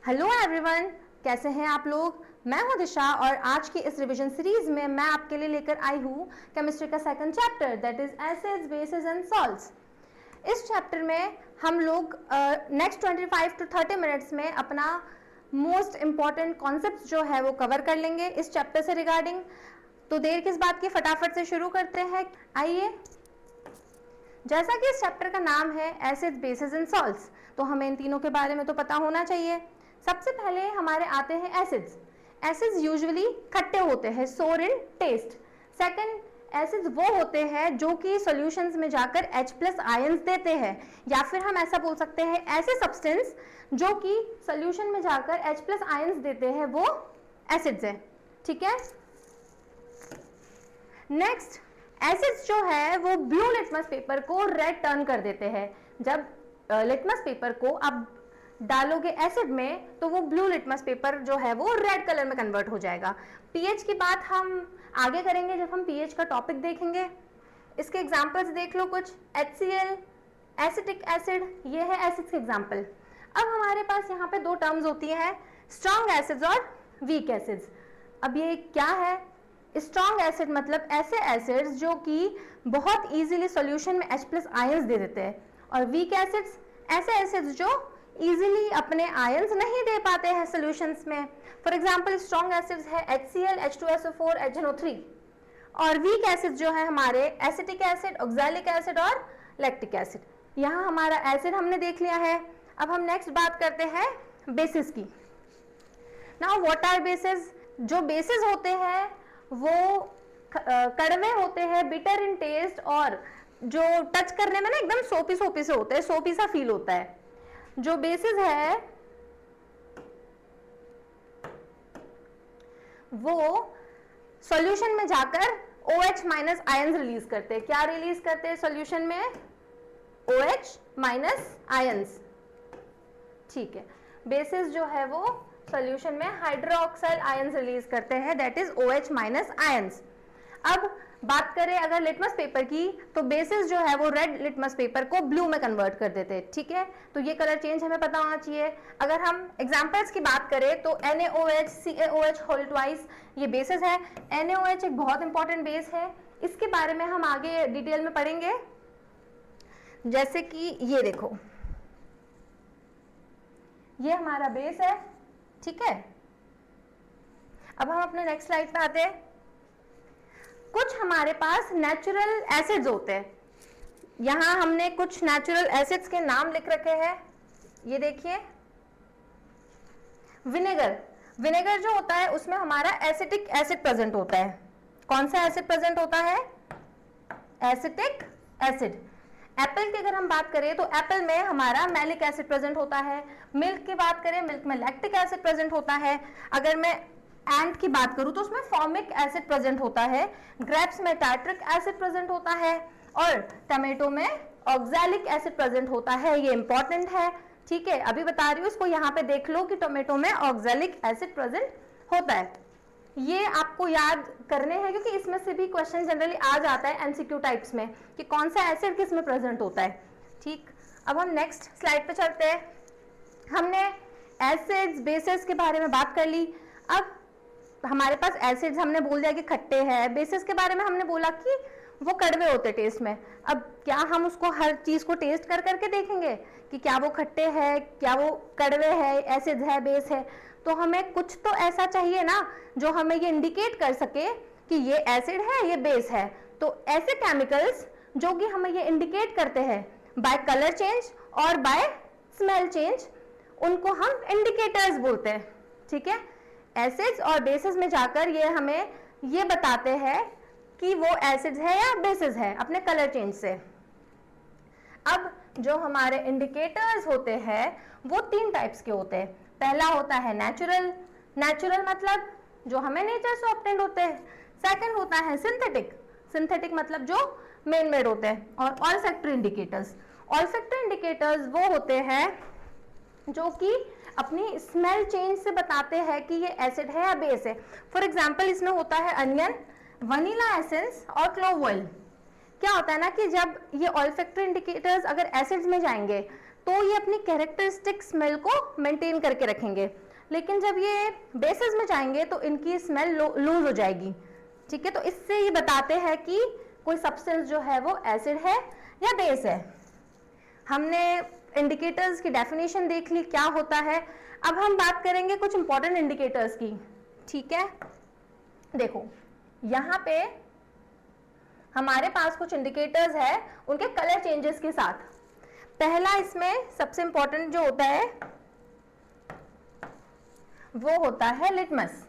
Hello everyone, कैसे हैं आप लोग। मैं हूं दिशा और आज की इस रिवीजन सीरीज में मैं आपके लिए लेकर आई हूं केमिस्ट्री का second chapter that is acids bases and salts. इस चैप्टर में हम लोग नेक्स्ट 25 to 30 मिनट्स में अपना मोस्ट इम्पॉर्टेंट कॉन्सेप्ट जो है वो कवर कर लेंगे इस चैप्टर से रिगार्डिंग। तो देर किस बात की, फटाफट से शुरू करते हैं। आइए, जैसा कि इस चैप्टर का नाम है एसिड्स बेसिस एंड सॉल्ट्स, तो हमें इन तीनों के बारे में तो पता होना चाहिए। सबसे पहले हमारे आते हैं एसिड्स। एसिड्स यूजुअली खट्टे होते हैं, सोर इन टेस्ट। सेकंड, एसिड्स वो होते हैं जो कि सॉल्यूशंस में जाकर H+ आयंस देते हैं, या फिर हम ऐसा बोल सकते हैं ऐसे सब्सटेंस जो कि सॉल्यूशन में जाकर H+ आयंस देते हैं वो एसिड्स है। ठीक है। नेक्स्ट, एसिड्स जो है वो ब्लू लिटमस पेपर को रेड टर्न कर देते हैं। जब लिटमस पेपर को आप डालोगे एसिड में तो वो ब्लू लिटमस पेपर जो है वो रेड कलर में कन्वर्ट हो जाएगा। पीएच की बात हम आगे करेंगे जब हम पीएच का टॉपिक देखेंगे। इसके एग्जांपल्स देख लो कुछ। HCl, एसिटिक एसिड, ये है एसिड्स के एग्जांपल। अब हमारे पास यहाँ पे दो टर्म्स होती है, स्ट्रॉन्ग एसिड्स और वीक एसिड्स। अब ये क्या है? स्ट्रॉन्ग एसिड मतलब ऐसे एसिड्स जो कि बहुत इजीली सॉल्यूशन में H+ आयंस दे देते हैं, और वीक एसिड्स ऐसे एसिड्स जो इजीली अपने आयंस नहीं दे पाते हैं सॉल्यूशंस में। फॉर एग्जांपल स्ट्रॉन्ग एसिड्स है HCl, H2SO4, HNO3, और वीक एसिड जो है हमारे एसिटिक एसिड, ऑक्सैलिक एसिड और लैक्टिक एसिड। यहाँ हमारा एसिड हमने देख लिया है। अब हम नेक्स्ट बात करते हैं बेसिस की। Now what are basis? जो बेसिस होते हैं वो कड़वे होते हैं, बिटर इन टेस्ट, और जो टच करने में ना एकदम सोपी सोपी से होते हैं, सोपी सा फील होता है। जो बेसिस है वो सॉल्यूशन में जाकर OH- आयंस रिलीज करते हैं। क्या रिलीज करते हैं सॉल्यूशन में? OH- ions. ठीक है। बेसिस जो है वो सॉल्यूशन में हाइड्रोक्साइड आयंस रिलीज करते हैं, दैट इज OH- आयंस। अब बात करें अगर लिटमस पेपर की, तो बेसिस जो है वो रेड लिटमस पेपर को ब्लू में कन्वर्ट कर देते हैं। ठीक है, तो ये कलर चेंज हमें पता होना चाहिए। अगर हम एग्जांपल्स की बात करें तो NaOH, CaOH होल ट्वाइस, ये बेसिस है। NaOH एक बहुत इंपॉर्टेंट बेस है, इसके बारे में हम आगे डिटेल में पढ़ेंगे। जैसे कि ये देखो, ये हमारा बेस है। ठीक है। अब हम अपने नेक्स्ट स्लाइड पे आते हैं। कुछ हमारे पास नेचुरल एसिड्स होते हैं। यहां हमने कुछ नेचुरल एसिड्स के नाम लिख रखे हैं। ये देखिए, विनेगर। विनेगर जो होता है उसमें हमारा एसिटिक एसिड प्रेजेंट होता है। कौन सा एसिड प्रेजेंट होता है? Acetic acid. एप्पल की अगर हम बात करें तो एप्पल में हमारा मैलिक एसिड प्रेजेंट होता है। मिल्क की बात करें, मिल्क में लैक्टिक एसिड प्रेजेंट होता है। अगर मैं एंट की बात करूं तो उसमें फॉर्मिक एसिड प्रेजेंट होता है। ग्रेप्स में टार्ट्रिक एसिड प्रेजेंट होता है, और टमेटो में ऑक्सैलिक एसिड प्रेजेंट होता है। ये इंपॉर्टेंट है। ठीक है, अभी बता रही हूं, इसको यहाँ पे देख लो कि टोमेटो में ऑक्सैलिक एसिड प्रेजेंट होता है। ये आपको याद करने हैं क्योंकि इसमें से भी क्वेश्चन जनरली आ जाता है MCQ टाइप्स में कि कौन सा एसिड किस में प्रेजेंट होता है। ठीक, अब हम नेक्स्ट स्लाइड पे चलते हैं। हमने एसिड्स बेसिस के बारे में बात कर ली। अब हमारे पास एसिड्स हमने बोल दिया कि खट्टे हैं, बेसिस के बारे में हमने बोला कि वो कड़वे होते टेस्ट में। अब क्या हम उसको हर चीज को टेस्ट कर करके देखेंगे कि क्या वो खट्टे हैं, क्या वो कड़वे हैं, एसिड है, बेस है? तो हमें कुछ तो ऐसा चाहिए ना जो हमें ये इंडिकेट कर सके कि ये एसिड है, ये बेस है। तो ऐसे केमिकल्स जो कि हमें ये इंडिकेट करते हैं बाय कलर चेंज और बाय स्मेल चेंज, उनको हम इंडिकेटर्स बोलते हैं। ठीक है, एसिड्स और बेसिस में जाकर ये हमें ये बताते हैं कि वो एसिड्स है या बेसिस है अपने कलर चेंज से। अब जो हमारे इंडिकेटर्स होते हैं वो 3 टाइप्स के होते हैं। पहला होता है नेचुरल। नेचुरल मतलब जो हमें नेचर से ऑब्टेन्ड होते हैं। सेकंड होता है सिंथेटिक। सिंथेटिक मतलब जो मेन मेड होते हैं। और ऑल्फैक्टरी इंडिकेटर्स। ऑल्फैक्टरी इंडिकेटर्स वो होते हैं जो कि अपनी स्मेल चेंज से बताते हैं कि ये एसिड है या बेस है। फॉर एग्जाम्पल इसमें होता है अनियन, वनीला एसेंस और क्लोव ऑयल। क्या होता है ना कि जब ये ऑल्फैक्टरी इंडिकेटर्स अगर एसिड्स में जाएंगे तो ये अपनी कैरेक्टरिस्टिक स्मेल को मेंटेन करके रखेंगे, लेकिन जब ये बेसिस में जाएंगे तो इनकी स्मेल लूज हो जाएगी। ठीक है, तो इससे ये बताते हैं कि कोई सब्सटेंस जो है वो एसिड है या बेस है। हमने इंडिकेटर्स की डेफिनेशन देख ली क्या होता है। अब हम बात करेंगे कुछ इंपॉर्टेंट इंडिकेटर्स की। ठीक है, देखो यहाँ पे हमारे पास कुछ इंडिकेटर्स है उनके कलर चेंजेस के साथ। पहला इसमें सबसे इंपॉर्टेंट जो होता है वो होता है लिटमस।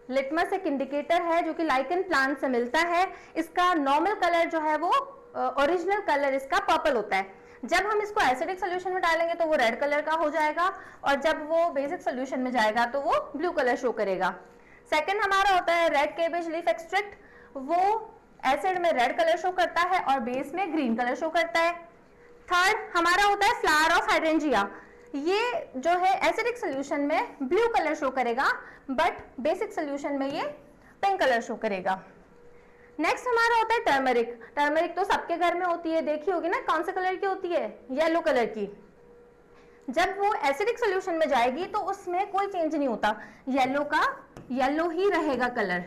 लिटमस एक इंडिकेटर है जो कि लाइकन प्लांट से मिलता है। इसका नॉर्मल कलर जो है वो ओरिजिनल कलर इसका पर्पल होता है। जब हम इसको एसिडिक सोल्यूशन में डालेंगे तो वो रेड कलर का हो जाएगा, और जब वो बेसिक सोल्यूशन में जाएगा तो वो ब्लू कलर शो करेगा। सेकंड हमारा होता है रेड केबेज लीफ एक्सट्रैक्ट। वो एसिड में रेड कलर शो करता है और बेस में ग्रीन कलर शो करता है। थर्ड हमारा होता है फ्लावर ऑफ हाइड्रेंजिया। ये जो है एसिडिक सोल्यूशन में ब्लू कलर शो करेगा, बट बेसिक सोल्यूशन में ये पिंक कलर शो करेगा। नेक्स्ट हमारा होता है टर्मरिक। टर्मरिक तो सबके घर में होती है, देखी होगी ना, कौन से कलर की होती है? येलो कलर की। जब वो एसिडिक सोल्यूशन में जाएगी तो उसमें कोई चेंज नहीं होता, येलो का येलो ही रहेगा कलर।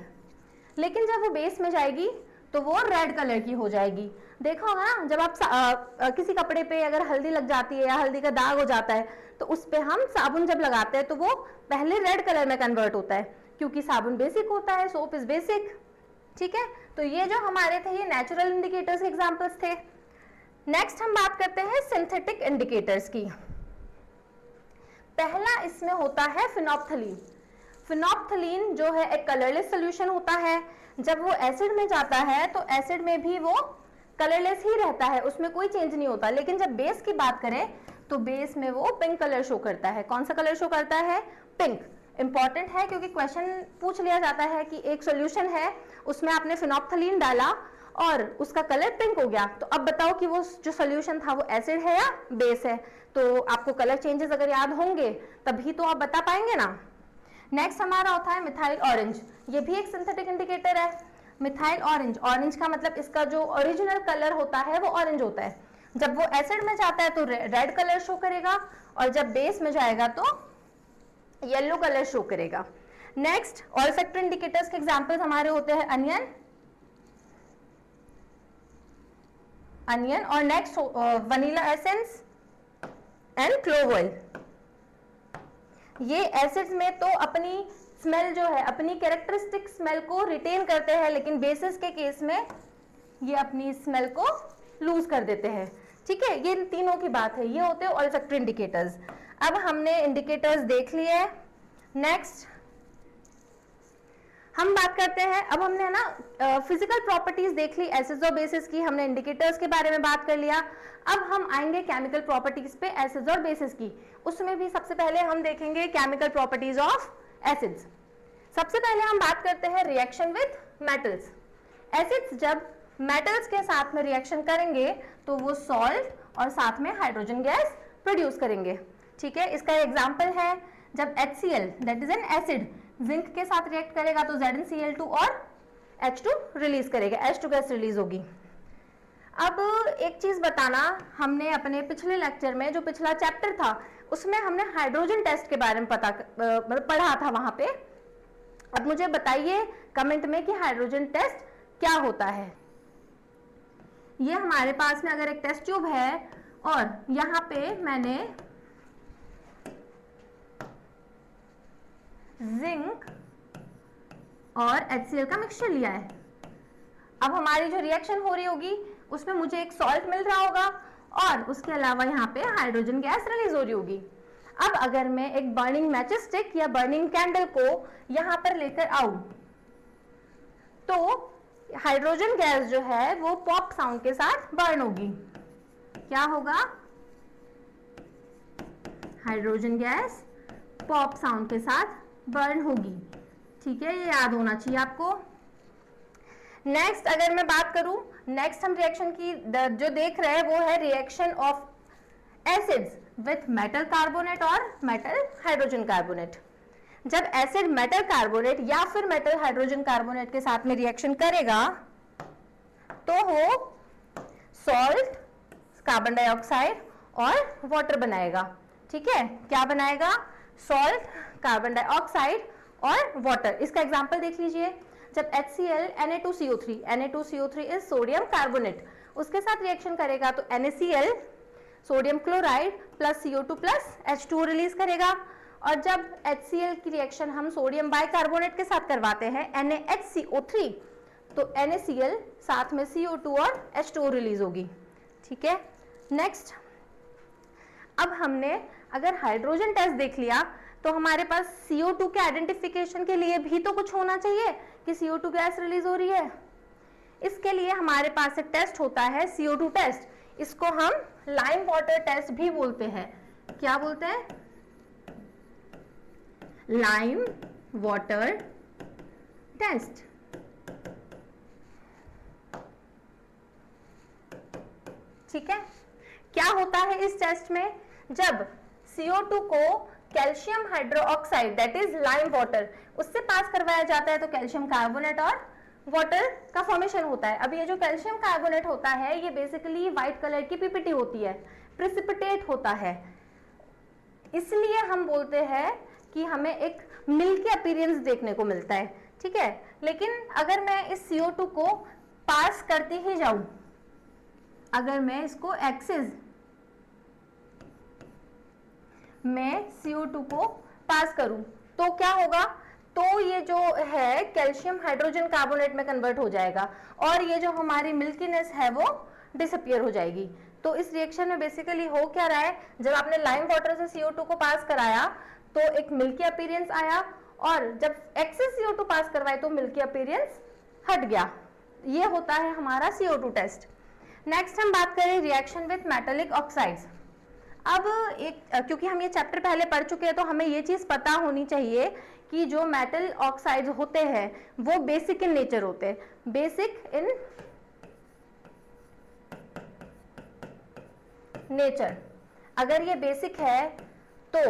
लेकिन जब वो बेस में जाएगी तो वो रेड कलर की हो जाएगी। देखा होगा ना, जब आप किसी कपड़े पे अगर हल्दी लग जाती है या हल्दी का दाग हो जाता है तो उस पे हम साबुन जब लगाते हैं तो वो पहले रेड कलर में कन्वर्ट होता है, क्योंकि साबुन बेसिक होता है, सोप इज बेसिक। ठीक है, तो ये जो हमारे थे ये नेचुरल इंडिकेटर्स के एग्जांपल्स थे। नेक्स्ट हम बात करते हैं सिंथेटिक इंडिकेटर्स की। पहला इसमें होता है फिनोप्थलीन। फिनोप्थलीन जो है एक कलरलेस सॉल्यूशन होता है। जब वो एसिड में जाता है तो एसिड में भी वो कलरलेस ही रहता है, उसमें कोई चेंज नहीं होता। लेकिन जब बेस की बात करें तो बेस में वो पिंक कलर शो करता है। कौन सा कलर शो करता है? पिंक। इंपॉर्टेंट है क्योंकि क्वेश्चन पूछ लिया जाता है कि एक सॉल्यूशन है, उसमें आपने फिनोप्थलीन डाला और उसका कलर पिंक हो गया, तो अब बताओ कि वो जो सॉल्यूशन था वो एसिड है या बेस है। तो आपको कलर चेंजेस अगर याद होंगे तभी तो आप बता पाएंगे ना। नेक्स्ट हमारा होता है मिथाइल ऑरेंज। ये भी एक सिंथेटिक इंडिकेटर है। मिथाइल ऑरेंज, ऑरेंज का मतलब इसका जो ओरिजिनल कलर होता है वो ऑरेंज होता है। जब वो एसिड में जाता है तो रेड कलर शो करेगा, और जब बेस में जाएगा तो येलो कलर शो करेगा। नेक्स्ट ऑल्फैक्टरी इंडिकेटर्स के एग्जांपल्स हमारे होते हैं अनियन, और next vanilla essence and clove oil. ये एसिड्स में तो अपनी स्मेल जो है, अपनी कैरेक्टरिस्टिक स्मेल को रिटेन करते हैं, लेकिन बेसिस के केस में ये अपनी स्मेल को लूज कर देते हैं। ठीक है, ये तीनों की बात है। ये होते हैं ऑल्फैक्टरी इंडिकेटर्स। अब हमने इंडिकेटर्स देख लिए। नेक्स्ट हम बात करते हैं, अब हमने ना फिजिकल प्रॉपर्टीज देख ली एसिड्स और बेसिस की, हमने इंडिकेटर्स के बारे में बात कर लिया। अब हम आएंगे केमिकल प्रॉपर्टीज पे एसिड्स और बेसिस की। उसमें भी सबसे पहले हम देखेंगे केमिकल प्रॉपर्टीज ऑफ एसिड्स। सबसे पहले हम बात करते हैं रिएक्शन विद मेटल्स। एसिड्स जब मेटल्स के साथ में रिएक्शन करेंगे तो वो सॉल्ट और साथ में हाइड्रोजन गैस प्रोड्यूस करेंगे। ठीक है, इसका एग्जांपल है जब HCl that is an acid zinc के साथ रिएक्ट करेगा तो ZnCl2 और H2 रिलीज करेगा, H2 गैस रिलीज होगी। अब एक चीज बताना, हमने अपने पिछले लेक्चर में जो पिछला चैप्टर था उसमें हमने हाइड्रोजन टेस्ट के बारे में पढ़ा था वहां पे। अब मुझे बताइए कमेंट में कि हाइड्रोजन टेस्ट क्या होता है। ये हमारे पास में अगर एक टेस्ट ट्यूब है और यहाँ पे मैंने जिंक और HCl का मिक्सचर लिया है। अब हमारी जो रिएक्शन हो रही होगी उसमें मुझे एक सॉल्ट मिल रहा होगा और उसके अलावा यहाँ पे हाइड्रोजन गैस रिलीज हो रही होगी। अब अगर मैं एक बर्निंग मैचिस स्टिक या बर्निंग कैंडल को यहाँ पर लेकर आऊं तो हाइड्रोजन गैस जो है वो पॉप साउंड के साथ बर्न होगी। क्या होगा? हाइड्रोजन गैस पॉप साउंड के साथ बर्न होगी। ठीक है, ये याद होना चाहिए आपको। नेक्स्ट अगर मैं बात करूं, नेक्स्ट हम रिएक्शन की जो देख रहे हैं वो है reaction of acids with metal carbonate और मेटल हाइड्रोजन कार्बोनेट। जब एसिड मेटल कार्बोनेट या फिर मेटल हाइड्रोजन कार्बोनेट के साथ में रिएक्शन करेगा तो हो सॉल्ट, कार्बन डाइऑक्साइड और वाटर बनाएगा। ठीक है, क्या बनाएगा? सॉल्ट, कार्बन डाइऑक्साइड और वाटर। इसका एग्जांपल देख लीजिए, जब HCl Na2CO3, Na2CO3 is sodium carbonate, उसके साथ रिएक्शन करेगा तो NaCl sodium chloride plus CO2 plus H2O release करेगा। और जब HCl की रिएक्शन हम सोडियम बाइकार्बोनेट के साथ करवाते हैं NaHCO3, तो NaCl साथ में CO2 और H2O रिलीज होगी। ठीक है, नेक्स्ट, अब हमने अगर हाइड्रोजन टेस्ट देख लिया तो हमारे पास CO2 के आइडेंटिफिकेशन के लिए भी तो कुछ होना चाहिए कि CO2 गैस रिलीज हो रही है। इसके लिए हमारे पास एक टेस्ट होता है CO2 टेस्ट, इसको हम लाइम वाटर टेस्ट भी बोलते हैं। क्या बोलते हैं? Lime water test. ठीक है, क्या होता है इस टेस्ट में? जब CO2 को calcium hydroxide that is lime water उससे पास करवाया जाता है तो कैल्शियम कार्बोनेट और वाटर का फॉर्मेशन होता है। अब ये जो कैल्शियम कार्बोनेट होता है ये बेसिकली व्हाइट कलर की पीपीटी होती है, प्रेसिपिटेट होता है, इसलिए हम बोलते हैं कि हमें एक मिल्की अपीयरेंस देखने को मिलता है। ठीक है, लेकिन अगर मैं इस CO2 को पास करती ही जाऊं, अगर मैं इसको एक्सिस में CO2 को पास करूं तो क्या होगा? तो ये जो है कैल्शियम हाइड्रोजन कार्बोनेट में कन्वर्ट हो जाएगा और ये जो हमारी मिल्कीनेस है वो डिसअपियर हो जाएगी। तो इस रिएक्शन में बेसिकली हो क्या रहा है, जब आपने लाइम वाटर से CO2 को पास कराया तो एक मिल्की अपीयरेंस आया और जब एक्सेस CO2 पास करवाए तो मिल्की अपीयरेंस हट गया। ये होता है हमारा CO2 टेस्ट। नेक्स्ट हम बात करें रिएक्शन विथ मेटालिक ऑक्साइड्स। अब क्योंकि हम ये चैप्टर पहले पढ़ चुके हैं तो हमें ये चीज पता होनी चाहिए कि जो मेटल ऑक्साइड्स होते हैं वो बेसिक इन नेचर होते हैं। बेसिक इन नेचर, अगर ये बेसिक है तो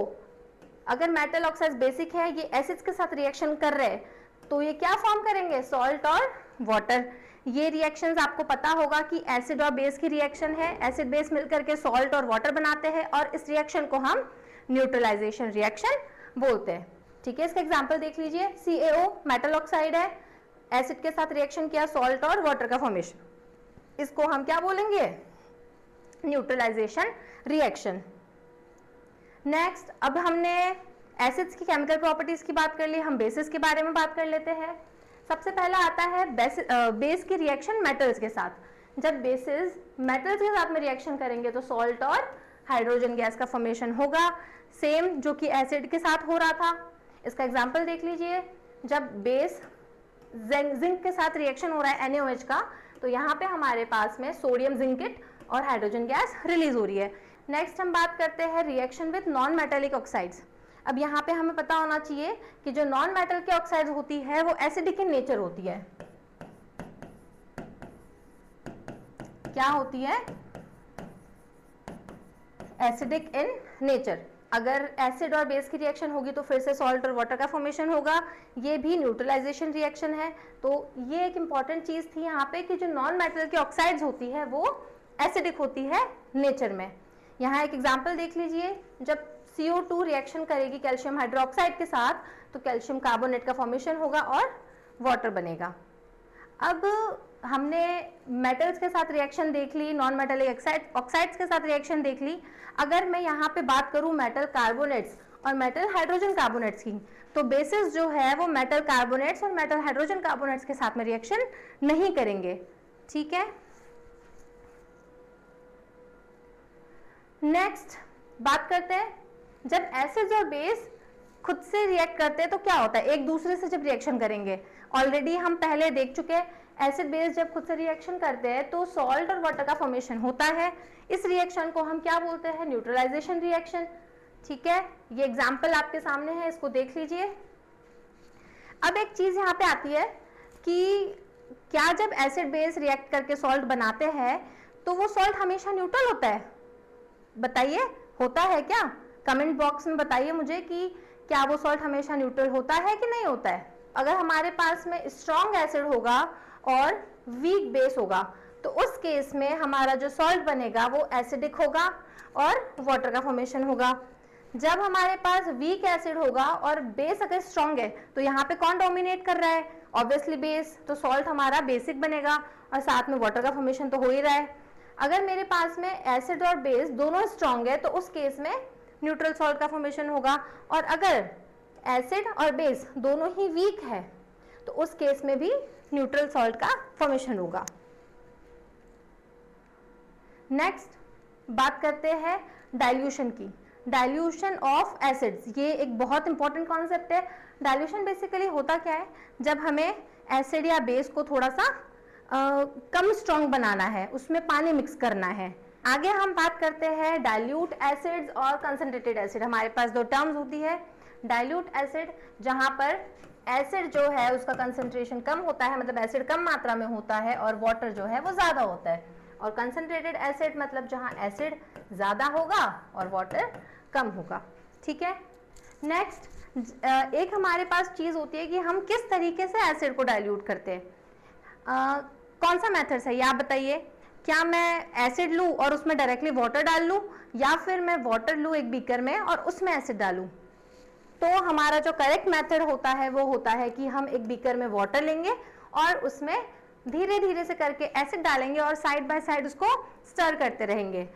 अगर मेटल ऑक्साइड्स बेसिक है, ये एसिड्स के साथ रिएक्शन कर रहे हैं तो ये क्या फॉर्म करेंगे? सॉल्ट और वाटर। ये रिएक्शंस आपको पता होगा कि एसिड और बेस की रिएक्शन है, एसिड बेस मिलकर के सॉल्ट और वाटर बनाते हैं और इस रिएक्शन को हम न्यूट्रलाइजेशन रिएक्शन बोलते हैं। ठीक है, इसका एग्जांपल देख लीजिए, CaO मेटल ऑक्साइड है, एसिड के साथ रिएक्शन किया, सॉल्ट और वाटर का फॉर्मेशन, इसको हम क्या बोलेंगे? Neutralisation reaction. नेक्स्ट, अब हमने एसिड्स की केमिकल प्रॉपर्टीज की बात कर ली, हम बेसिस के बारे में बात कर लेते हैं। सबसे पहला आता है बेस की रिएक्शन मेटल्स के साथ। जब बेसिस मेटल्स के साथ में रिएक्शन करेंगे तो सॉल्ट और हाइड्रोजन गैस का फॉर्मेशन होगा, सेम जो कि एसिड के साथ हो रहा था। इसका एग्जांपल देख लीजिए, जब बेस जिंक के साथ रिएक्शन हो रहा है NaOH का, तो यहाँ पे हमारे पास में सोडियम जिंकेट और हाइड्रोजन गैस रिलीज हो रही है। नेक्स्ट हम बात करते हैं reaction with non metallic oxides. अब यहाँ पे हमें पता होना चाहिए कि जो नॉन मेटल की ऑक्साइड्स होती है वो एसिडिक इन नेचर होती है। क्या होती है? Acidic in nature. अगर एसिड और बेस की रिएक्शन होगी तो फिर से सॉल्ट और वाटर का फॉर्मेशन होगा, ये भी न्यूट्रलाइजेशन रिएक्शन है। तो ये एक इंपॉर्टेंट चीज थी यहाँ पे कि जो नॉन मेटल की ऑक्साइड्स होती है वो एसिडिक होती है नेचर में। यहाँ एक एग्जांपल देख लीजिए, जब CO2 रिएक्शन करेगी कैल्शियम हाइड्रोक्साइड के साथ तो कैल्शियम कार्बोनेट का फॉर्मेशन होगा और वाटर बनेगा। अब हमने मेटल्स के साथ रिएक्शन देख ली, नॉन मेटेलिक ऑक्साइड्स के साथ रिएक्शन देख ली। अगर मैं यहाँ पे बात करूँ मेटल कार्बोनेट्स और मेटल हाइड्रोजन कार्बोनेट्स की, तो बेसिस जो है वो मेटल कार्बोनेट्स और मेटल हाइड्रोजन कार्बोनेट्स के साथ में रिएक्शन नहीं करेंगे। ठीक है, नेक्स्ट बात करते हैं, जब एसिड्स और बेस खुद से रिएक्ट करते हैं तो क्या होता है? एक दूसरे से जब रिएक्शन करेंगे, ऑलरेडी हम पहले देख चुके हैं, एसिड बेस जब खुद से रिएक्शन करते हैं तो सॉल्ट और वाटर का फॉर्मेशन होता है। इस रिएक्शन को हम क्या बोलते हैं? Neutralisation reaction. ठीक है, ये एग्जांपल आपके सामने है, इसको देख लीजिए। अब एक चीज यहाँ पे आती है कि क्या जब एसिड बेस रिएक्ट करके सॉल्ट बनाते हैं तो वो सॉल्ट हमेशा न्यूट्रल होता है? बताइए, होता है क्या? कमेंट बॉक्स में बताइए मुझे कि क्या वो सॉल्ट हमेशा न्यूट्रल होता है कि नहीं होता है। अगर हमारे पास में स्ट्रॉन्ग एसिड होगा और वीक बेस होगा तो उस केस में हमारा जो सॉल्ट बनेगा वो एसिडिक होगा और वाटर का फॉर्मेशन होगा। जब हमारे पास वीक एसिड होगा और बेस अगर स्ट्रॉन्ग है तो यहाँ पे कौन डोमिनेट कर रहा है? ऑब्वियसली बेस, तो सॉल्ट हमारा बेसिक बनेगा और साथ में वाटर का फॉर्मेशन तो हो ही रहा है। अगर मेरे पास में एसिड और बेस दोनों स्ट्रॉन्ग है तो उस केस में न्यूट्रल सॉल्ट का फॉर्मेशन होगा, और अगर एसिड और बेस दोनों ही वीक है तो उस केस में भी न्यूट्रल सॉल्ट का फॉर्मेशन होगा। नेक्स्ट बात करते हैं डाइल्यूशन की। डाइल्यूशन ऑफ एसिड्स, ये एक बहुत इंपॉर्टेंट कॉन्सेप्ट है। डाइल्यूशन बेसिकली होता क्या है? जब हमें एसिड या बेस को थोड़ा सा कम स्ट्रॉन्ग बनाना है, उसमें पानी मिक्स करना है। आगे हम बात करते हैं डाइल्यूट एसिड्स और कंसंट्रेटेड एसिड। हमारे पास दो टर्म्स होती है। डाइल्यूट एसिड जहां पर एसिड जो है उसका कंसंट्रेशन कम होता है, मतलब एसिड कम मात्रा में होता है और वाटर जो है वो ज्यादा होता है, और कंसंट्रेटेड एसिड मतलब जहां एसिड ज्यादा होगा और वाटर कम होगा। ठीक है। नेक्स्ट एक हमारे पास चीज होती है कि हम किस तरीके से एसिड को डाइल्यूट करते हैं। कौन सा मेथड है ये आप बताइए? क्या मैं एसिड लूं और उसमें डायरेक्टली वाटर डाल लूं, या फिर मैं वाटर लूं एक बीकर में और उसमें एसिड डालूं? तो हमारा जो करेक्ट मेथड होता है वो होता है कि हम एक बीकर में वाटर लेंगे और उसमें धीरे धीरे से करके एसिड डालेंगे और साइड बाय साइड उसको स्टर करते रहेंगे।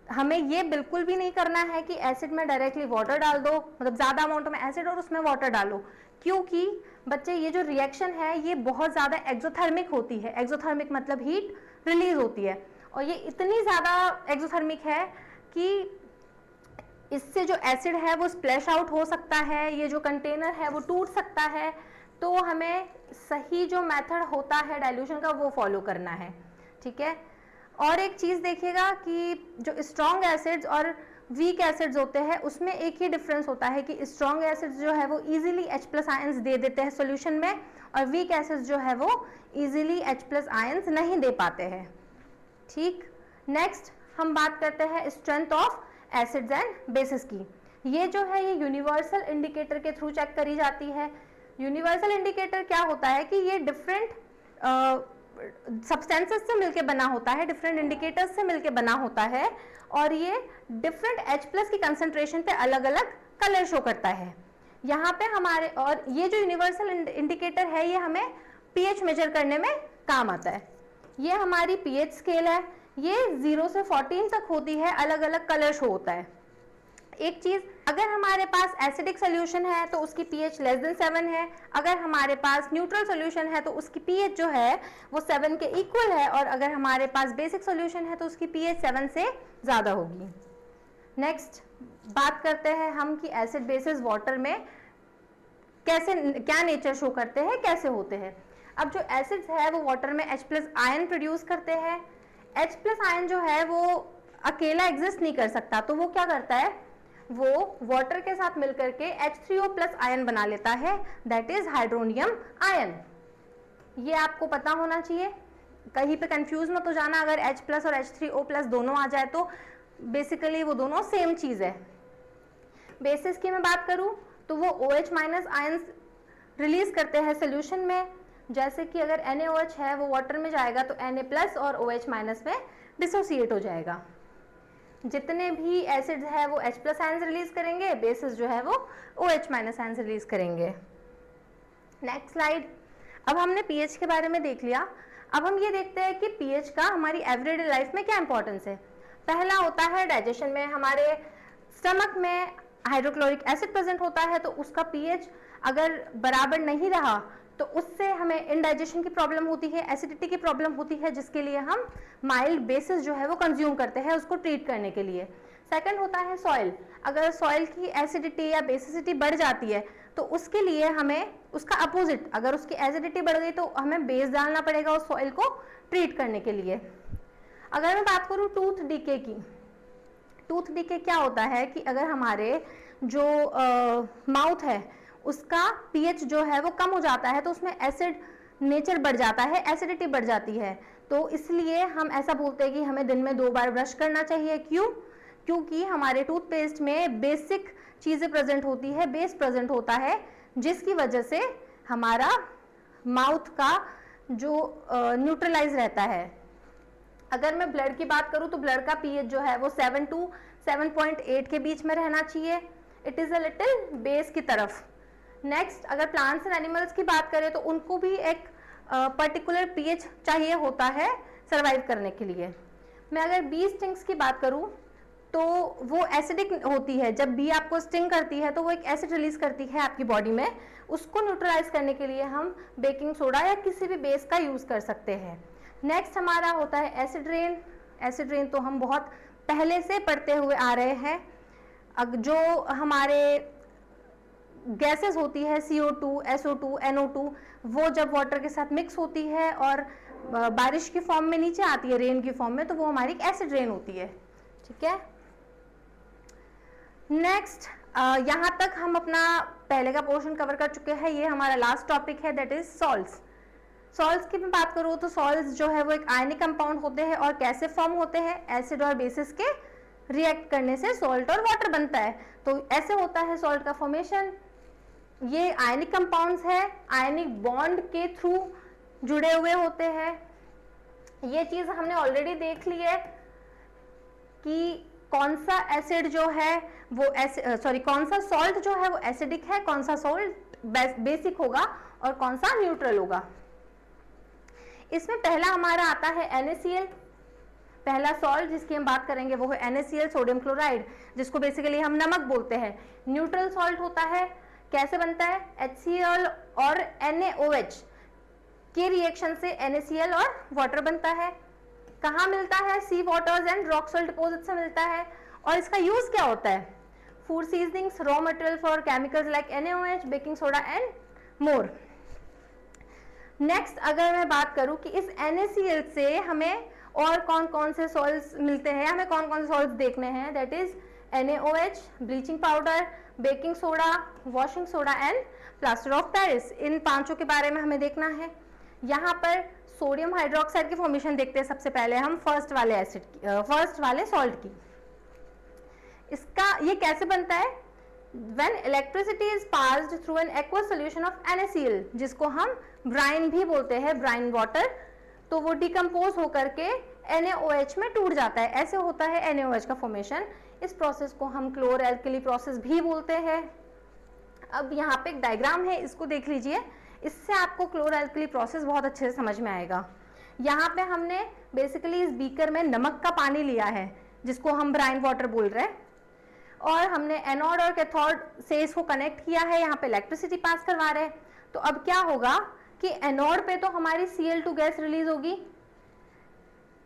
हमें ये बिल्कुल भी नहीं करना है कि एसिड में डायरेक्टली वाटर डाल दो, मतलब ज्यादा अमाउंट में एसिड और उसमें वाटर डालो, क्योंकि बच्चे ये जो रिएक्शन है ये बहुत ज्यादा एक्सोथर्मिक होती है। एक्सोथर्मिक मतलब हीट रिलीज होती है, और ये इतनी ज्यादा एक्सोथर्मिक है कि इससे जो एसिड है वो स्प्लैश आउट हो सकता है, ये जो कंटेनर है वो टूट सकता है। तो हमें सही जो मेथड होता है डाइल्यूशन का वो फॉलो करना है। ठीक है। और एक चीज देखिएगा कि जो स्ट्रॉन्ग एसिड्स और वीक एसिड्स होते हैं उसमें एक ही डिफरेंस होता है कि स्ट्रॉन्ग एसिड्स जो है वो इजीली H+ आयंस दे देते हैं सॉल्यूशन में, और वीक एसिड्स जो है वो इजीली H+ आयंस नहीं दे पाते हैं। ठीक। नेक्स्ट हम बात करते हैं strength of acids and bases की। ये जो है ये यूनिवर्सल इंडिकेटर के थ्रू चेक करी जाती है। यूनिवर्सल इंडिकेटर क्या होता है कि ये डिफरेंट सब्सटेंसेस से मिलके बना होता है, डिफरेंट इंडिकेटर्स से मिलके बना होता है, और ये डिफरेंट H+ की कंसंट्रेशन पे अलग अलग कलर शो करता है। यहाँ पे हमारे, और ये जो यूनिवर्सल इंडिकेटर है ये हमें pH मेजर करने में काम आता है। ये हमारी pH स्केल है, ये 0 से 14 तक होती है, अलग अलग कलर शो होता है। एक चीज, अगर हमारे पास एसिडिक सोल्यूशन है तो उसकी pH लेस देन 7 है, अगर हमारे पास न्यूट्रल सोल्यूशन है तो उसकी pH जो है वो 7 के इक्वल है, और अगर हमारे पास बेसिक सोल्यूशन है तो उसकी pH 7 से ज्यादा होगी। नेक्स्ट बात करते हैं हम कि एसिड बेसिस वाटर में कैसे, क्या नेचर शो करते हैं, कैसे होते हैं। अब जो एसिड्स है वो वाटर में H+ आयन प्रोड्यूस करते हैं। H+ आयन जो है वो अकेला एग्जिस्ट नहीं कर सकता, तो वो क्या करता है, वो वाटर के साथ मिलकर के H3O+ आयन बना लेता है, दैट इज हाइड्रोनियम आयन। ये आपको पता होना चाहिए, कहीं पे कंफ्यूज मत हो जाना। अगर H+ और H3O+ दोनों आ जाए तो बेसिकली वो दोनों सेम चीज है। बेसिस की मैं बात करूं तो वो OH- आयंस रिलीज करते हैं सोल्यूशन में, जैसे कि अगर NaOH है वो वाटर में जाएगा तो Na+ और OH- में डिसोसिएट हो जाएगा। जितने भी एसिड्स है वो H+ आयंस रिलीज करेंगे, बेसिस जो है वो OH- आयंस रिलीज करेंगे। Next slide. अब हमने pH के बारे में देख लिया, अब हम ये देखते हैं कि pH का हमारी एवरीडे लाइफ में क्या इंपॉर्टेंस है। पहला होता है डाइजेशन में। हमारे स्टमक में हाइड्रोक्लोरिक एसिड प्रेजेंट होता है, तो उसका pH अगर बराबर नहीं रहा तो उससे हमें इंडाइजेशन की प्रॉब्लम होती है, एसिडिटी की प्रॉब्लम होती है, जिसके लिए हम माइल्ड बेसिस जो है वो कंज्यूम करते हैं उसको ट्रीट करने के लिए। सेकंड होता है सॉइल। अगर सॉइल की एसिडिटी या बेसिसिटी बढ़ जाती है तो उसके लिए हमें उसका अपोजिट, अगर उसकी एसिडिटी बढ़ गई तो हमें बेस डालना पड़ेगा उस सॉइल को ट्रीट करने के लिए। अगर मैं बात करूं टूथ डीके की, टूथ डीके क्या होता है कि अगर हमारे जो माउथ है उसका pH जो है वो कम हो जाता है तो उसमें एसिड नेचर बढ़ जाता है, एसिडिटी बढ़ जाती है, तो इसलिए हम ऐसा बोलते हैं कि हमें दिन में 2 बार ब्रश करना चाहिए। क्यों? क्योंकि हमारे टूथपेस्ट में बेसिक चीजें प्रेजेंट होती है, बेस प्रेजेंट होता है, जिसकी वजह से हमारा माउथ का जो न्यूट्रलाइज रहता है, अगर मैं ब्लड की बात करूं तो ब्लड का पीएच जो है वो 7 to 7.8 के बीच में रहना चाहिए। It is a little base की तरफ। नेक्स्ट, अगर प्लांट्स एंड एनिमल्स की बात करें तो उनको भी एक पर्टिकुलर पीएच चाहिए होता है सर्वाइव करने के लिए। मैं अगर बी स्टिंग्स की बात करूं तो वो एसिडिक होती है। जब बी आपको स्टिंग करती है तो वो एक एसिड रिलीज करती है आपकी बॉडी में। उसको न्यूट्रलाइज करने के लिए हम बेकिंग सोडा या किसी भी बेस का यूज कर सकते हैं। नेक्स्ट हमारा होता है एसिड रेन। एसिड रेन तो हम बहुत पहले से पढ़ते हुए आ रहे हैं। जो हमारे गैसेस होती है CO2, SO2, NO2, वो जब वाटर के साथ मिक्स होती है और बारिश की फॉर्म में नीचे आती है, रेन की फॉर्म में, तो वो हमारी एसिड रेन होती है। ठीक है। नेक्स्ट, यहाँ तक हम अपना पहले का पोर्शन कवर कर चुके हैं। ये हमारा लास्ट टॉपिक है, दैट इज सॉल्ट्स। सॉल्ट्स की मैं बात करूँ तो सॉल्ट्स जो है वो एक आयनिक कंपाउंड होते हैं और कैसे फॉर्म होते हैं, एसिड और बेसिस के रिएक्ट करने से सॉल्ट और वाटर बनता है। तो ऐसे होता है सॉल्ट का फॉर्मेशन। ये आयनिक कंपाउंड्स है, आयनिक बॉन्ड के थ्रू जुड़े हुए होते हैं। ये चीज हमने ऑलरेडी देख ली है कि कौन सा एसिड जो है वो कौन सा सॉल्ट जो है वो एसिडिक है, कौन सा सॉल्ट बेसिक होगा और कौन सा न्यूट्रल होगा। इसमें पहला हमारा आता है NaCl। पहला सॉल्ट जिसकी हम बात करेंगे वो है NaCl, सोडियम क्लोराइड, जिसको बेसिकली हम नमक बोलते हैं। न्यूट्रल सॉल्ट होता है, कैसे बनता है, HCl और NaOH के रिएक्शन से NaCl और वाटर बनता है। कहाँ मिलता है, sea waters and rock salt deposit से मिलता है। और इसका यूज क्या होता है, food seasonings, raw material for chemicals like NaOH, baking soda and more. Next, अगर मैं बात करूं कि इस NaCl से हमें और कौन कौन से सॉल्ट्स मिलते हैं, हमें कौन कौन से सॉल्ट्स देखने हैं, that is NaOH, bleaching powder, baking soda, washing soda and plaster of Paris. इन पांचों के बारे में हमें देखना है। यहाँ पर सोडियम हाइड्रोक्साइड की फॉर्मेशन देखते हैं सबसे पहले हम फर्स्ट वाले सॉल्ट की। इसका ये कैसे बनता है, when electricity is passed through an aqueous solution of NaCl, जिसको हम ब्राइन भी बोलते हैं, ब्राइन वाटर, तो वो डिकम्पोज होकर के NaOH में टूट जाता है। ऐसे होता है NaOH का फॉर्मेशन। इस प्रोसेस को हम क्लोर एल्कली प्रोसेस भी बोलते हैं। अब यहाँ पे एक डायग्राम है, इसको देख लीजिए, इससे आपको क्लोर एल्कली प्रोसेस बहुत अच्छे से समझ में आएगा। यहाँ पे हमने बेसिकली इस बीकर में नमक का पानी लिया है, जिसको हम ब्राइन वाटर बोल रहे हैं, और हमने एनोड और कैथोड से इसको कनेक्ट किया है। यहाँ पे इलेक्ट्रिसिटी पास करवा रहे हैं। तो अब क्या होगा कि एनोड पे तो हमारी Cl2 गैस रिलीज होगी,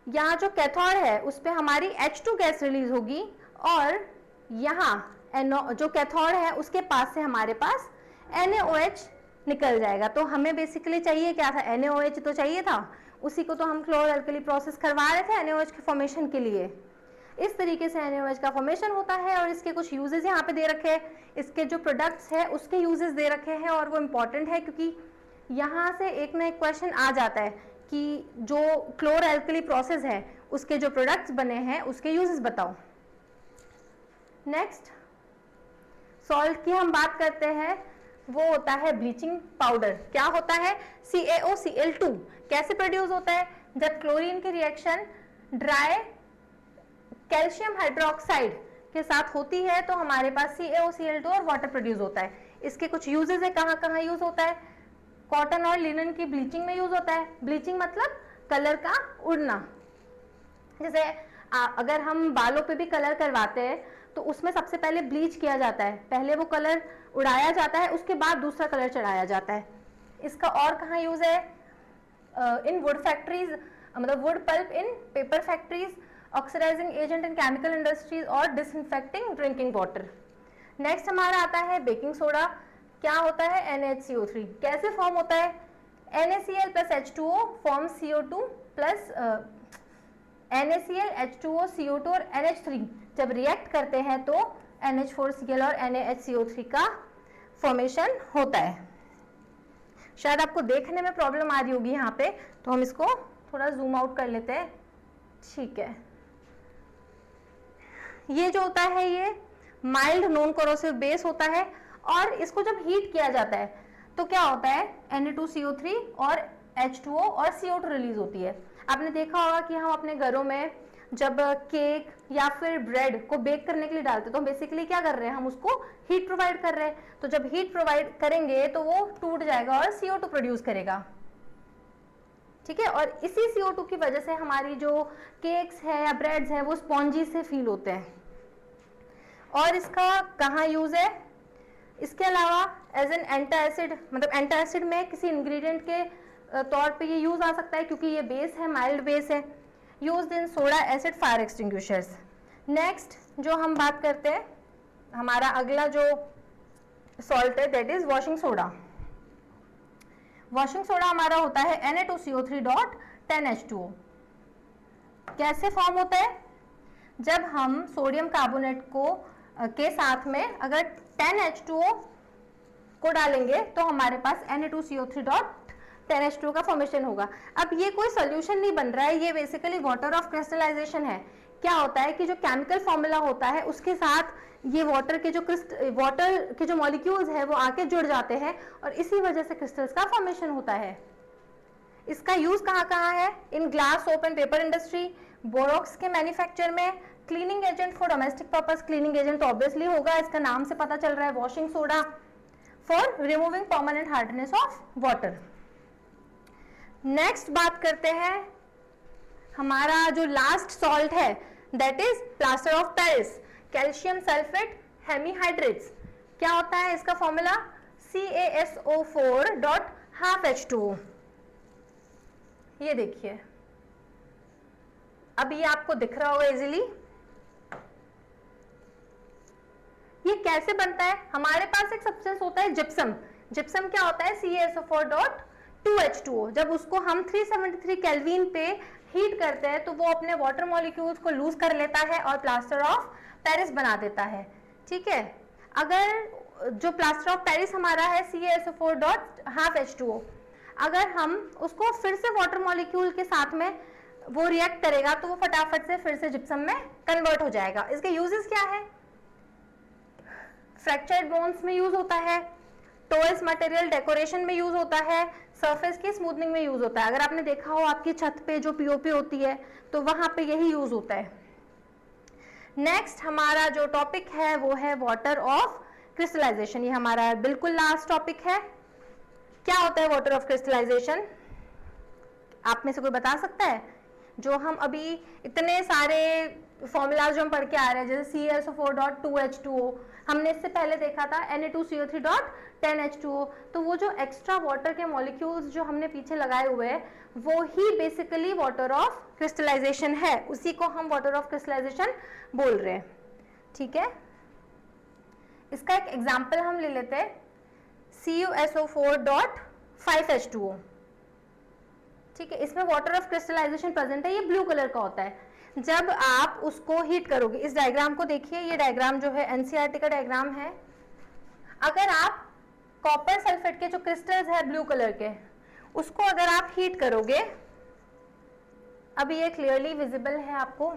यहाँ जो कैथोड है उस पे हमारी H2 गैस रिलीज होगी, और यहाँ जो कैथोड है उसके पास से हमारे पास NaOH निकल जाएगा। तो हमें बेसिकली चाहिए क्या था, NaOH तो चाहिए था, उसी को तो हम क्लोर एल्कली प्रोसेस करवा रहे थे NaOH के फॉर्मेशन के लिए। इस तरीके से NaOH का फॉर्मेशन होता है, और इसके कुछ यूजेस यहाँ पे दे रखे हैं, इसके जो प्रोडक्ट्स है उसके यूजेस दे रखे हैं, और वो इम्पॉर्टेंट है क्योंकि यहाँ से एक ना एक क्वेश्चन आ जाता है कि जो क्लोर एल्कली प्रोसेस है उसके जो प्रोडक्ट्स बने हैं उसके यूजेस बताओ। नेक्स्ट, सॉल्ट की हम बात करते हैं, वो होता है ब्लीचिंग पाउडर। क्या होता है, CaOCl2 कैसे प्रोड्यूस होता है, जब क्लोरीन की रिएक्शन ड्राई कैल्शियम हाइड्रोक्साइड के साथ होती है तो हमारे पास CaOCl2 और वाटर प्रोड्यूस होता है। इसके कुछ यूजेस है, कहाँ कहाँ यूज होता है, कॉटन और लिनन की ब्लीचिंग में यूज होता है। ब्लीचिंग मतलब कलर का उड़ना। जैसे अगर हम बालों पे भी कलर करवाते हैं तो उसमें सबसे पहले ब्लीच किया जाता है, पहले वो कलर उड़ाया जाता है, उसके बाद दूसरा कलर चढ़ाया जाता है। इसका और कहाँ यूज है, इन वुड फैक्ट्रीज, मतलब wood pulp in paper factories, oxidising agent in chemical industries और डिसइंफेक्टिंग ड्रिंकिंग वाटर। नेक्स्ट हमारा आता है बेकिंग सोडा। क्या होता है, NaCO3 कैसे फॉर्म होता है, NaCl plus H2O form CO2 plus NaCl, H2O, CO2 और NH3 जब रिएक्ट करते हैं तो NH4Cl और NaHCO3 का फॉर्मेशन होता है। शायद आपको देखने में प्रॉब्लम आ रही होगी यहाँ पे, तो हम इसको थोड़ा जूम आउट कर लेते हैं। ठीक है, ये जो होता है ये माइल्ड नॉन कोरोसिव बेस होता है, और इसको जब हीट किया जाता है तो क्या होता है, Na2CO3 और H2O और CO2 रिलीज होती है। आपने देखा होगा कि हम अपने घरों में जब केक या फिर ब्रेड को बेक करने के लिए डालते हैं तो हम बेसिकली क्या कर रहे हैं, हम उसको हीट प्रोवाइड कर रहे हैं। तो जब हीट प्रोवाइड करेंगे तो वो टूट जाएगा और CO2 प्रोड्यूस करेगा, ठीक है। और इसी CO2 की वजह से हमारी जो केक्स है या ब्रेड्स है वो स्पॉन्जी से फील होते हैं। और इसका कहाँ यूज है, इसके अलावा एज एन एंटासिड, मतलब एंटासिड में किसी इंग्रेडिएंट के तौर पे ये यूज आ सकता है क्योंकि ये बेस है, माइल्ड बेस है। Used in soda acid fire extinguishers. Next जो हम बात करते हैं, हमारा अगला जो सॉल्ट है that is washing soda. Washing soda हमारा होता है Na2CO3.10H2O। कैसे फॉर्म होता है, जब हम सोडियम कार्बोनेट को के साथ में अगर 10H2O को डालेंगे तो हमारे पास Na2CO3.10H2O का फॉर्मेशन होगा। अब ये कोई सॉल्यूशन नहीं बन रहा है, ये बेसिकली वाटर ऑफ क्रिस्टलाइजेशन है। क्या होता है कि जो केमिकल फॉर्मूला होता है उसके साथ ये वाटर के जो मॉलिक्यूल्स है वो आके जुड़ जाते हैं और इसी वजह से क्रिस्टल्स का फॉर्मेशन होता है। इसका यूज कहाँ कहाँ है, in glass, soap and paper industry, borax के मैन्युफैक्चर में, cleaning agent for domestic purpose. Cleaning agent तो ऑब्वियसली होगा, इसका नाम से पता चल रहा है, washing soda for removing permanent hardness of water. Next बात करते हैं, हमारा जो लास्ट सॉल्ट है that is plaster of Paris, calcium sulphate hemihydrates. क्या होता है इसका फॉर्मूला, CaSO4.12H2O। ये देखिए, अब ये आपको दिख रहा होगा इजीली। ये कैसे बनता है, हमारे पास एक सब्सटेंस होता है जिप्सम। जिप्सम क्या होता है, CaSO4.2H2O। जब उसको हम 373 केल्विन पे हीट करते हैं तो वो अपने वाटर मॉलिक्यूल्स को लूज कर लेता है और प्लास्टर ऑफ पेरिस बना देता है, ठीक है। अगर जो प्लास्टर ऑफ पेरिस हमारा है CaSO4.12H2O, अगर हम उसको फिर से वाटर मॉलिक्यूल के साथ में वो रिएक्ट करेगा तो वो फटाफट से फिर से जिप्सम में कन्वर्ट हो जाएगा। इसके यूजेस क्या है, फ्रैक्चर्ड बोन्स में यूज होता है, टॉयज मटेरियल डेकोरेशन में यूज होता है, सरफेस की स्मूथनिंग में यूज होता है। अगर आपने देखा हो आपकी छत पे जो पीओपी होती है तो वहां पे यही यूज होता है। नेक्स्ट हमारा जो टॉपिक है वो है वाटर ऑफ क्रिस्टलाइजेशन। ये हमारा बिल्कुल लास्ट टॉपिक है। क्या होता है वाटर ऑफ क्रिस्टलाइजेशन, आप में से कोई बता सकता है? जो हम अभी इतने सारे फॉर्मूलाज जो हम पढ़ के आ रहे हैं, जैसे CaSO4.2H2O, हमने इससे पहले देखा था Na2CO3.10H2O। तो वो जो एक्स्ट्रा वाटर के मॉलिक्यूल्स जो हमने पीछे लगाए हुए हैं वो ही बेसिकली वाटर ऑफ क्रिस्टलाइजेशन है, उसी को हम वाटर ऑफ क्रिस्टलाइजेशन बोल रहे हैं, ठीक है। इसका एक एग्जाम्पल हम ले लेते हैं, CuSO4.5H2O, ठीक है। इसमें वाटर ऑफ क्रिस्टलाइजेशन प्रेजेंट है, ये ब्लू कलर का होता है। जब आप उसको हीट करोगे, इस डायग्राम को देखिए, ये डायग्राम जो है NCERT का डायग्राम है। अगर आप कॉपर सल्फेट के जो क्रिस्टल्स है ब्लू कलर के, उसको अगर आप हीट करोगे, अभी ये क्लियरली विजिबल है आपको,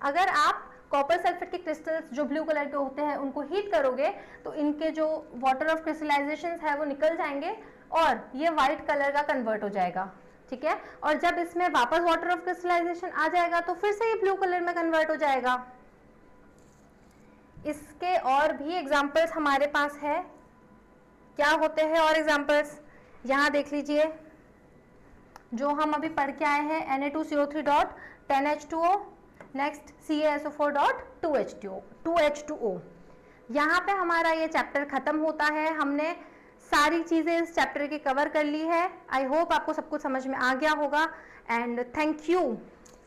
अगर आप कॉपर सल्फेट के क्रिस्टल्स जो ब्लू कलर के होते हैं उनको हीट करोगे तो इनके जो वाटर ऑफ क्रिस्टलाइजेशन है वो निकल जाएंगे और ये व्हाइट कलर का कन्वर्ट हो जाएगा, ठीक है। और जब इसमें वापस वाटर ऑफ क्रिस्टलाइजेशन आ जाएगा तो फिर से ये ब्लू कलर में कन्वर्ट हो जाएगा। इसके और भी एग्जांपल्स हमारे पास है। क्या होते हैं और एग्जांपल्स, यहाँ देख लीजिए, जो हम अभी पढ़ के आए हैं Na2CO3.10H2O, नेक्स्ट CaSO4.2H2O। यहाँ पे हमारा ये चैप्टर खत्म होता है। हमने सारी चीजें इस चैप्टर की कवर कर ली है। आई होप आपको सब कुछ समझ में आ गया होगा and thank you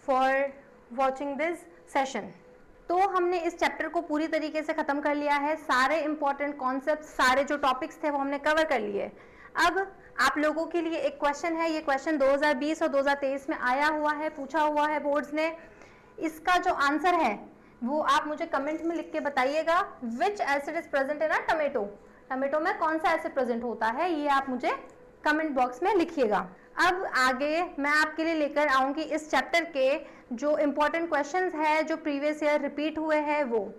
for watching this session. तो हमने इस चैप्टर को पूरी तरीके से खत्म कर लिया है। सारे इंपॉर्टेंट कॉन्सेप्ट, सारे जो टॉपिक्स थे वो हमने कवर कर लिए। अब आप लोगों के लिए एक क्वेश्चन है, ये क्वेश्चन 2020 और 2023 में आया हुआ है, पूछा हुआ है बोर्ड्स ने। इसका जो आंसर है वो आप मुझे कमेंट में लिख के बताइएगा। विच acid is present in a tomato, tomato में कौन सा एसिड प्रेजेंट होता है, ये आप मुझे कमेंट बॉक्स में लिखिएगा। अब आगे मैं आपके लिए लेकर आऊंगी इस चैप्टर के जो इंपॉर्टेंट क्वेश्चंस है जो प्रीवियस ईयर रिपीट हुए हैं वो।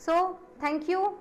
So thank you.